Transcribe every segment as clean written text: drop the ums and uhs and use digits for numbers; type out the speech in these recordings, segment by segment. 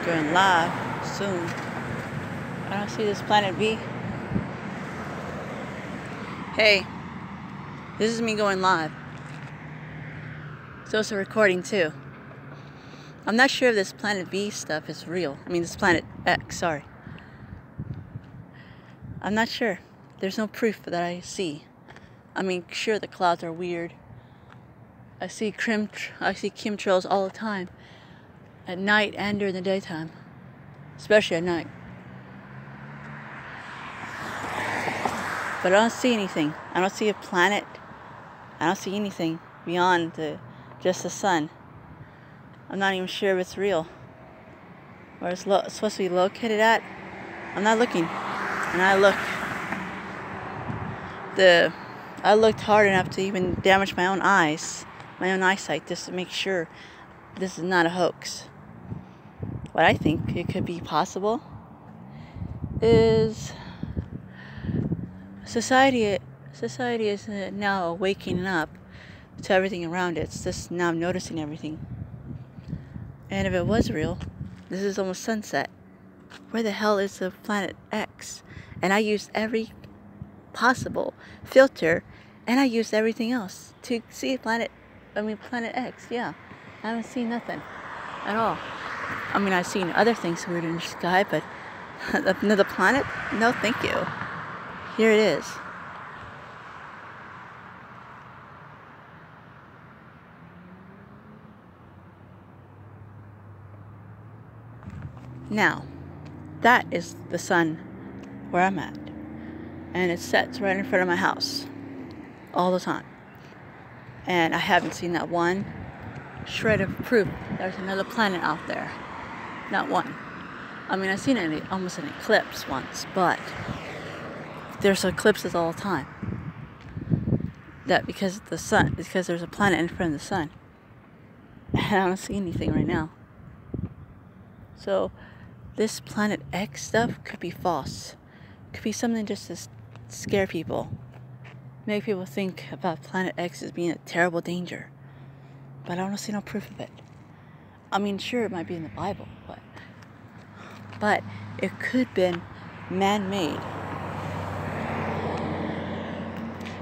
going live soon. I don't see this Planet B. Hey, this is me going live. So it's a recording too. I'm not sure if this Planet B stuff is real. I mean, this Planet X, sorry. I'm not sure. There's no proof that I see. I mean, sure, the clouds are weird. I see chemtrails all the time. At night and during the daytime. Especially at night. But I don't see anything. I don't see a planet. I don't see anything beyond just the sun. I'm not even sure if it's real. Where it's supposed to be located at. I'm not looking. And I looked hard enough to even damage my own eyes, my own eyesight, just to make sure this is not a hoax. What I think it could be possible is society is now waking up to everything around it. It's just now noticing everything. And if it was real, this is almost sunset. Where the hell is the Planet X? And I used every possible filter, and I used everything else to see Planet X. Yeah, I haven't seen nothing at all. I mean, I've seen other things weird in the sky, but another planet? No, thank you. Here it is. Now, that is the sun where I'm at. And it sets right in front of my house. All the time. And I haven't seen that one shred of proof there's another planet out there. Not one. I mean, I've seen almost an eclipse once, but there's eclipses all the time. That because there's a planet in front of the sun. And I don't see anything right now. So, this Planet X stuff could be false. Could be something just to scare people. Make people think about Planet X as being a terrible danger. But I don't see no proof of it. I mean, sure, it might be in the Bible, but it could have been man-made.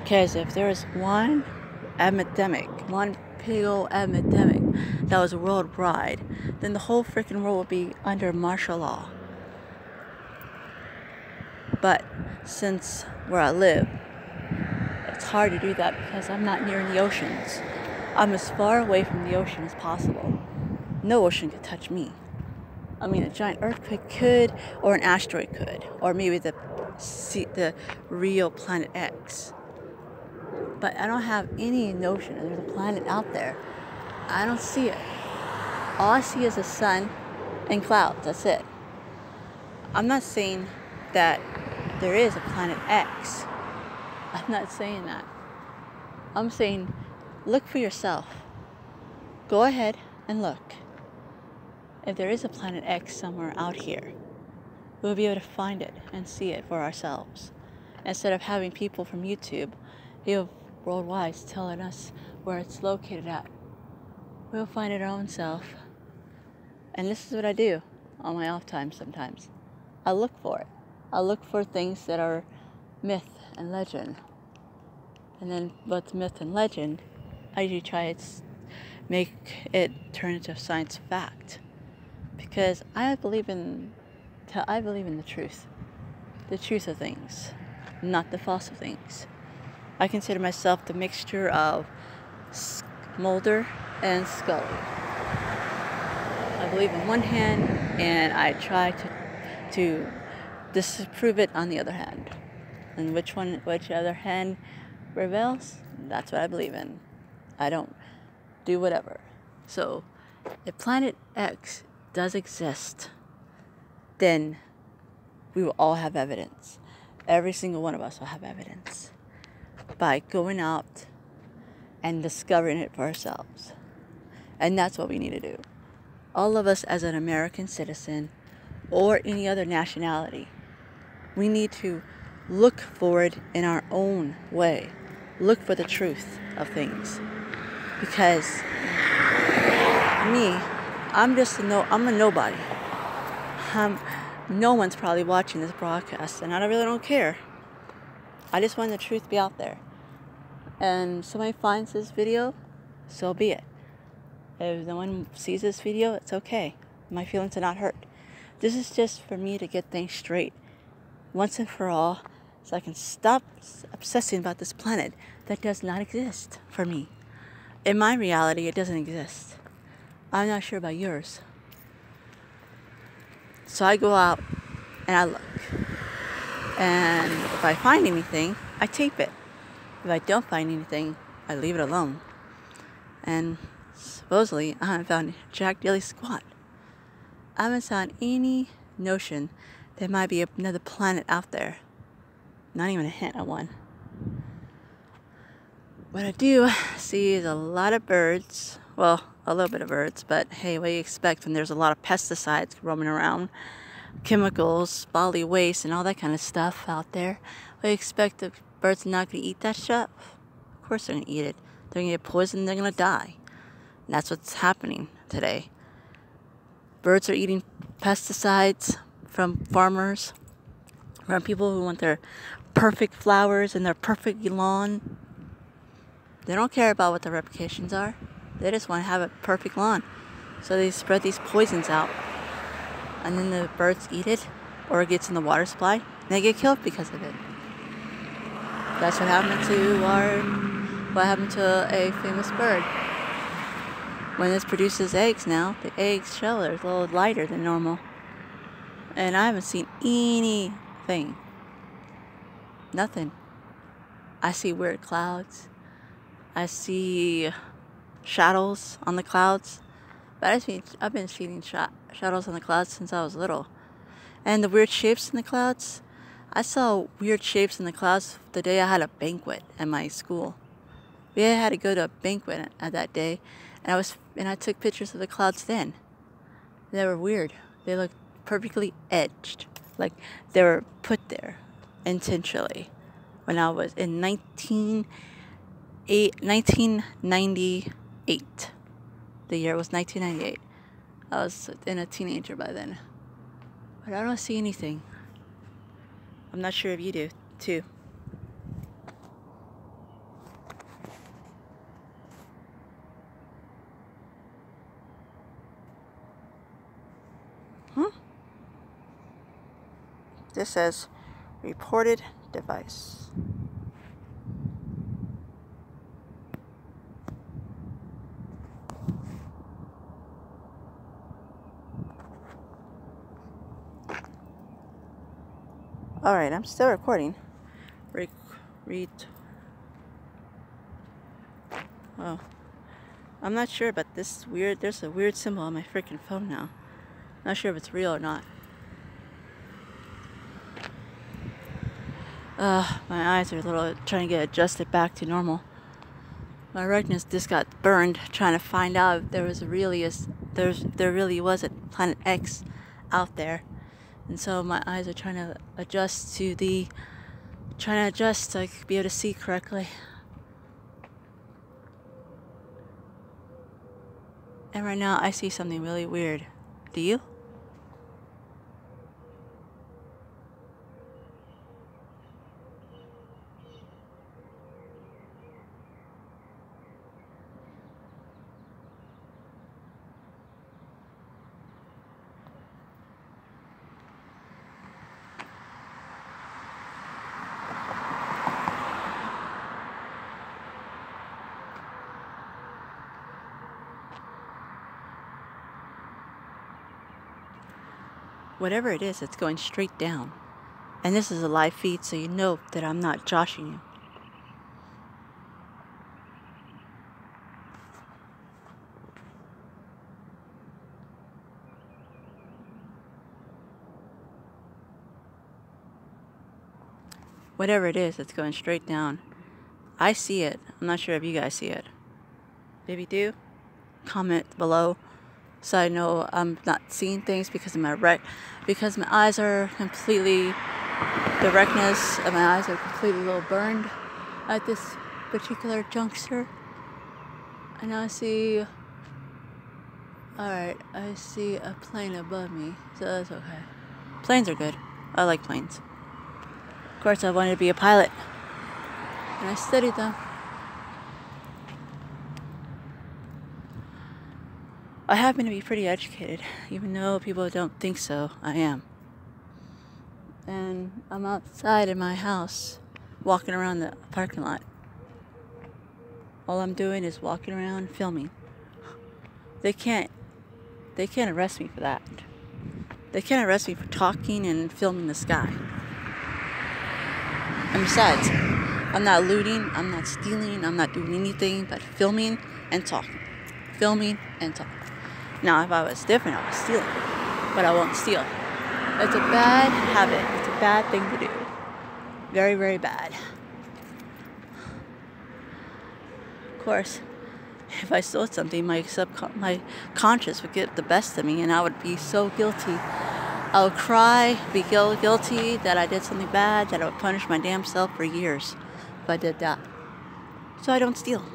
Because if there was one big old epidemic that was worldwide, then the whole freaking world would be under martial law. But since where I live, it's hard to do that because I'm not near the oceans. I'm as far away from the ocean as possible. No ocean could touch me. I mean, a giant earthquake could, or an asteroid could, or maybe the real Planet X. But I don't have any notion that there's a planet out there. I don't see it. All I see is the sun and clouds. That's it. I'm not saying that there is a Planet X. I'm not saying that. I'm saying look for yourself. Go ahead and look. If there is a Planet X somewhere out here, we'll be able to find it and see it for ourselves. Instead of having people from YouTube, worldwide, telling us where it's located at. We'll find it our own self. And this is what I do on my off time sometimes. I look for it. I look for things that are myth and legend. And then what's myth and legend, I usually try to make it turn into science fact. Because I believe in the truth. The truth of things, not the false of things. I consider myself the mixture of Mulder and Scully. I believe in one hand, and I try to disprove it on the other hand. And which other hand prevails? That's what I believe in. I don't do whatever. So, if Planet X does exist, then we will all have evidence. Every single one of us will have evidence. By going out and discovering it for ourselves. And that's what we need to do. All of us as an American citizen or any other nationality, we need to look for it in our own way. Look for the truth of things. Because me, I'm a nobody. No one's probably watching this broadcast, and I really don't care. I just want the truth to be out there. And somebody finds this video, so be it. If no one sees this video, it's okay. My feelings are not hurt. This is just for me to get things straight once and for all, so I can stop obsessing about this planet that does not exist for me. In my reality, it doesn't exist. I'm not sure about yours. So I go out and I look. And if I find anything, I tape it. If I don't find anything, I leave it alone. And supposedly, I haven't found jack dilly squat. I haven't found any notion there might be another planet out there. Not even a hint at one. What I do see is a lot of birds. Well, a little bit of birds, but hey, what do you expect when there's a lot of pesticides roaming around? Chemicals, bodily waste, and all that kind of stuff out there. What do you expect the birds not going to eat that stuff? Of course they're going to eat it. They're going to get poisoned, they're going to die. And that's what's happening today. Birds are eating pesticides from farmers, from people who want their perfect flowers and their perfect lawn. They don't care about what the repercussions are. They just want to have a perfect lawn. So they spread these poisons out. And then the birds eat it, or it gets in the water supply, and they get killed because of it. That's what happened to a famous bird. When this produces eggs now, the eggs shell are a little lighter than normal. And I haven't seen anything. Nothing. I see weird clouds. I see shadows on the clouds. But I've been seeing shadows on the clouds since I was little. And the weird shapes in the clouds. I saw weird shapes in the clouds the day I had a banquet at my school. We had to go to a banquet at that day, and I took pictures of the clouds then. They were weird. They looked perfectly edged, like they were put there intentionally. When I was in 1998, the year was 1998. I was a teenager by then, but I don't see anything. I'm not sure if you do too. This says reported device. Alright, I'm still recording. Oh. I'm not sure, but there's a weird symbol on my freaking phone now. Not sure if it's real or not. My eyes are trying to get adjusted back to normal. My retinas just got burned trying to find out if there really was a Planet X out there. And so my eyes are trying to adjust to be able to see correctly. And right now I see something really weird. Do you? Whatever it is, it's going straight down. And this is a live feed, so you know that I'm not joshing you. Whatever it is, it's going straight down. I see it. I'm not sure if you guys see it. If you do, comment below so I know I'm not seeing things because my eyes are completely, the retinas of my eyes are completely a little burned at this particular juncture. And I see Alright, I see a plane above me, so that's okay. Planes are good. I like planes. Of course, I wanted to be a pilot, and I studied them. I happen to be pretty educated, even though people don't think so. I am. And I'm outside in my house, walking around the parking lot. All I'm doing is walking around filming. They can't arrest me for that. They can't arrest me for talking and filming the sky. And besides, I'm not looting, I'm not stealing, I'm not doing anything but filming and talking. Filming and talking. Now, if I was different, I would steal, but I won't steal. It's a bad habit. It's a bad thing to do. Very, very bad. Of course, if I stole something, my conscience would get the best of me, and I would be so guilty. I would cry, be guilty that I did something bad, that I would punish my damn self for years if I did that. So I don't steal.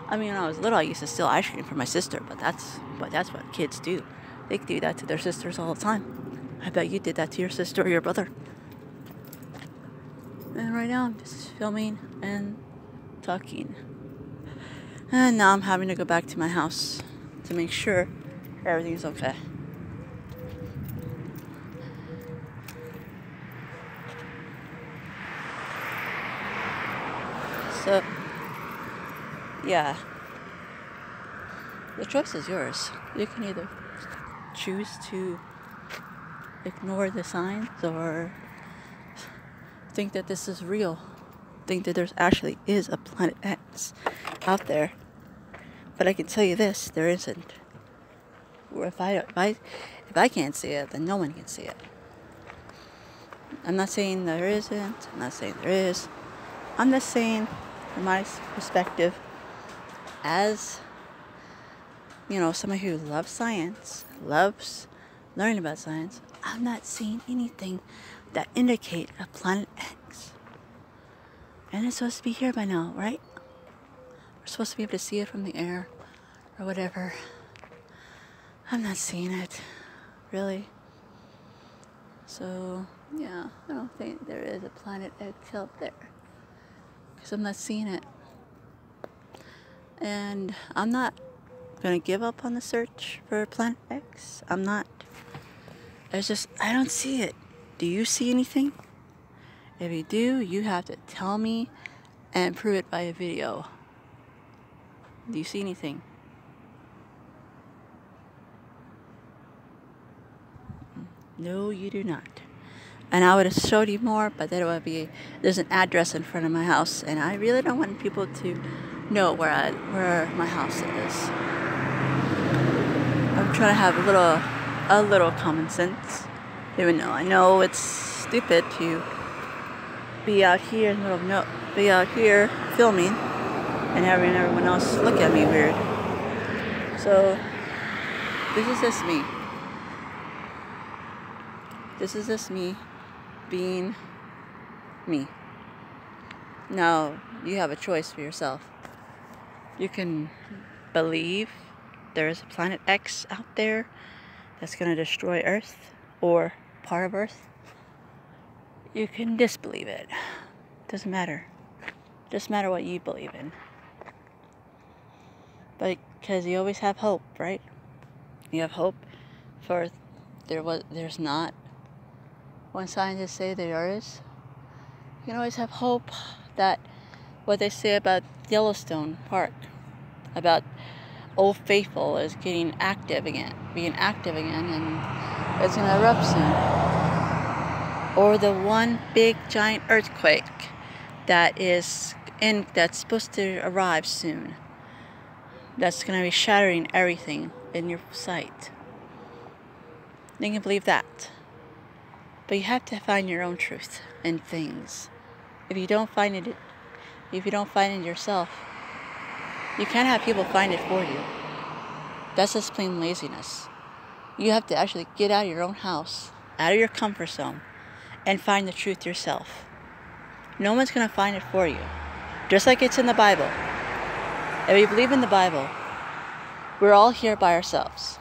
I mean, when I was little, I used to steal ice cream from my sister, but that's what kids do. They do that to their sisters all the time. I bet you did that to your sister or your brother. And right now, I'm just filming and talking. And now I'm having to go back to my house to make sure everything's okay. So, yeah. The choice is yours. You can either choose to ignore the signs or think that this is real. Think that there's actually is a planet X out there. But I can tell you this, there isn't. Or if I can't see it, then no one can see it. I'm not saying there isn't. I'm not saying there is. I'm just saying, from my perspective, as someone who loves science, loves learning about science, I'm not seeing anything that indicate a planet X. And it's supposed to be here by now, right? We're supposed to be able to see it from the air or whatever. I'm not seeing it, really. So, yeah, I don't think there is a planet X out there. Because I'm not seeing it. And I'm not going to give up on the search for planet X. I'm not. It's just, I don't see it. Do you see anything? If you do, you have to tell me and prove it by a video. Do you see anything? No, you do not. And I would have showed you more, but then it would be, there's an address in front of my house, and I really don't want people to know where my house is. I'm trying to have a little common sense, even though I know it's stupid to be out here be out here filming and having everyone else look at me weird. So this is just me. This is just me being me. Now, you have a choice for yourself. You can believe there is a planet X out there that's going to destroy Earth or part of Earth. You can disbelieve it. Doesn't matter. Doesn't matter what you believe in. But because you always have hope, right? You have hope for there's not. When scientists say there is, you can always have hope that what they say about Yellowstone Park, about Old Faithful is being active again, and it's going to erupt soon. Or the one big giant earthquake that's supposed to arrive soon. That's going to be shattering everything in your sight. You can believe that. But you have to find your own truth in things. If you don't find it yourself, you can't have people find it for you. That's just plain laziness. You have to actually get out of your own house, out of your comfort zone, and find the truth yourself. No one's going to find it for you. Just like it's in the Bible. If you believe in the Bible, We're all here by ourselves.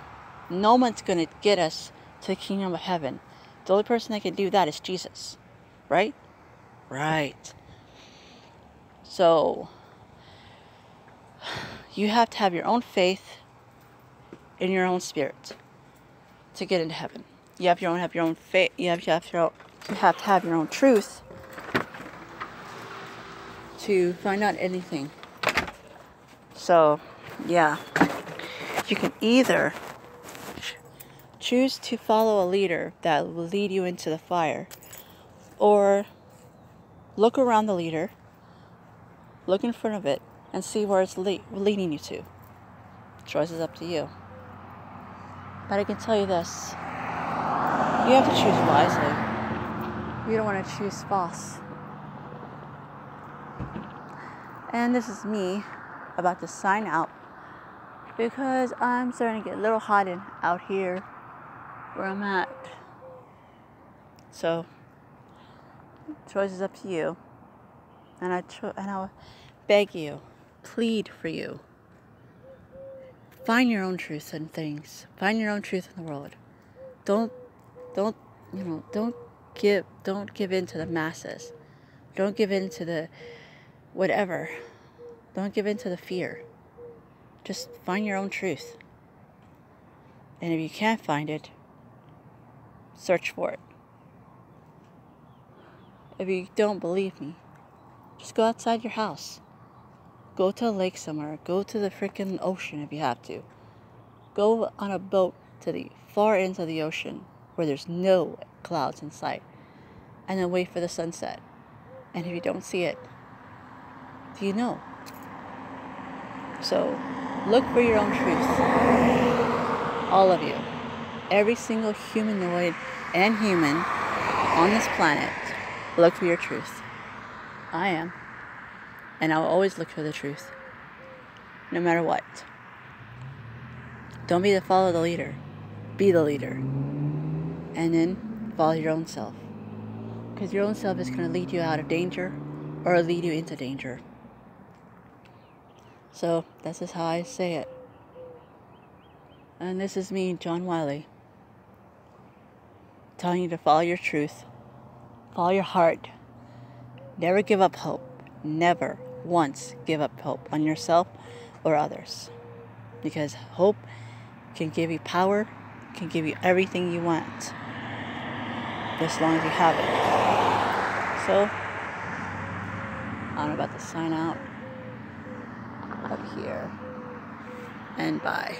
No one's going to get us to the kingdom of heaven. The only person that can do that is Jesus. Right? Right. So, you have to have your own faith in your own spirit to get into heaven. You have to have your own faith. You have to have your own truth to find out anything. So, yeah. You can either choose to follow a leader that will lead you into the fire, or look around the leader, look in front of it, and see where it's leading you to. Choice is up to you. But I can tell you this. You have to choose wisely. You don't want to choose false. And this is me about to sign out because I'm starting to get a little hot out here where I'm at. So, choice is up to you. And I'll beg you, plead for you. Find your own truth in things. Find your own truth in the world. Don't give in to the masses. Don't give in to the whatever. Don't give in to the fear. Just find your own truth. And if you can't find it, search for it. If you don't believe me, just go outside your house. Go to a lake somewhere. Go to the freaking ocean if you have to. Go on a boat to the far ends of the ocean where there's no clouds in sight. And then wait for the sunset. And if you don't see it, do you know? So, look for your own truth. All of you. Every single humanoid and human on this planet, look for your truth. I am. And I'll always look for the truth. No matter what. Don't follow the leader. Be the leader. And then follow your own self. Because your own self is going to lead you out of danger or lead you into danger. So that's just how I say it. And this is me, John Wiley, telling you to follow your truth. Follow your heart. Never give up hope. Never once give up hope on yourself or others. Because hope can give you power, can give you everything you want. As long as you have it. So, I'm about to sign out up here. And bye.